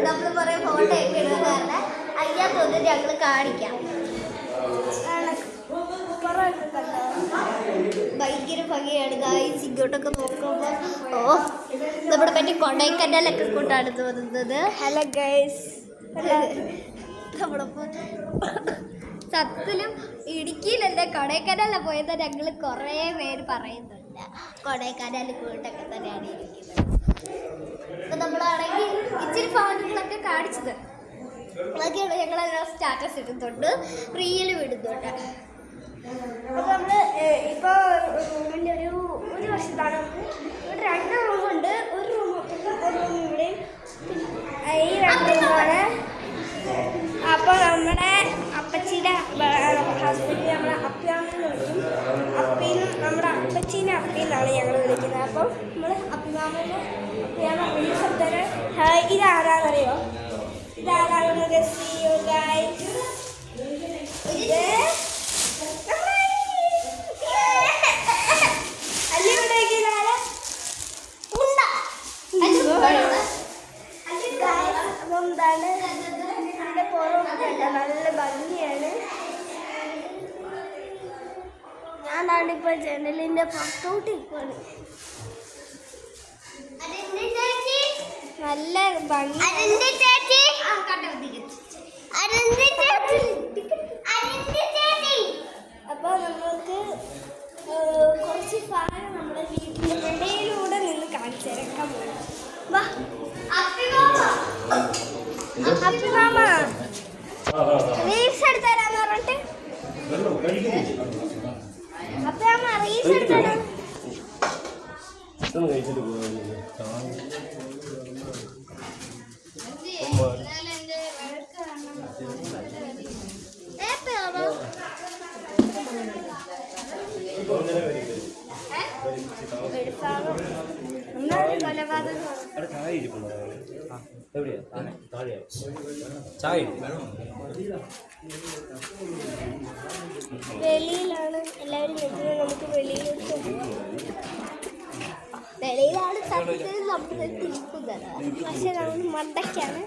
നമ്മൾ കുറേ ഫോട്ടോ ഒക്കെ ഇടുക കാരണം അയ്യാത്തൊന്നും ഞങ്ങൾ കാണിക്കാം. ഭയങ്കര ഭംഗിയാണ് ഗായ്സ്. ഇങ്ങോട്ടൊക്കെ നോക്കുമ്പോൾ നമ്മുടെ മറ്റേ കൊടൈക്കനാലൊക്കെ കൊണ്ടാണ് തോന്നുന്നത്. ഹലോ ഗൈസ്, നമ്മളിപ്പോൾ സത്യത്തിലും ഇടുക്കിയിലല്ല കൊടൈക്കനാലിലാണ് പോയത്. ഞങ്ങൾ കുറേ പേര് പറയുന്നുണ്ട് കൊടൈക്കനാൽ കൂട്ടൊക്കെ തന്നെയാണ് ഇരിക്കുന്നത്. അപ്പം നമ്മളാണെങ്കിൽ ഇച്ചിരി ഭാഗങ്ങളൊക്കെ കാണിച്ചത് അതൊക്കെയാണ് ഞങ്ങളെല്ലാം സ്റ്റാറ്റസ് ഇടുന്നുണ്ട്, റീല് വിടുന്നുണ്ട്. അപ്പോൾ നമ്മൾ ഇപ്പോൾ റൂമിൻ്റെ ഒരു വശത്താണ് ഇവിടെ 2 റൂമുണ്ട്. ഒരു റൂം ഇവിടെയും ഈ 2 റൂമാണ്. അപ്പോൾ നമ്മുടെ അപ്പച്ചിയുടെ ഹസ്ബൻഡ് നമ്മളെ അപ്പിയാമെന്ന് വിളിക്കും. അപ്പീനും നമ്മുടെ അപ്പച്ചീനെ അപ്പീന്നാണ് ഞങ്ങൾ വിളിക്കുന്നത്. അപ്പം നമ്മൾ അപ്പിമാമനെ അപ്പിയാമ വിളിച്ചെടുത്തത് ഇതാരാന്നറിയോ? ഇതാരാണെന്ന് ഗസ് ചെയ്യൂ ഗൈസ്. അപ്പം എന്താണ് ഇതിൻ്റെ പുറമൊക്കെ നല്ല ഭംഗിയാണ്. ഞാനാണിപ്പോൾ ജനലിൻ്റെ പുറത്തോട്ട് ഇപ്പോണ്. നല്ല ഭംഗി. അപ്പോൾ നമുക്ക് കുറച്ച് ഭാഗം നമ്മുടെ വീട്ടിൻ്റെ വെളിയിലൂടെ നിന്ന് കാണിച്ചിറക്കാൻ പോകും. വാ അപ്പിമാമ റീൽസ് എടുത്തരാന്ന് പറഞ്ഞിട്ട് അപ്പിമാമ റീൽസ് എടുത്തരാ. വെളിയിലാണ് എല്ലാവരും നിൽക്കുന്നത്. നമുക്ക് വെളിയിലോട്ട് വെളിയിലാണ് സത്യത്തിൽ നമ്മൾ നിൽക്കുന്നത്. പക്ഷെ നമ്മൾ മണ്ടയ്ക്കാണ്.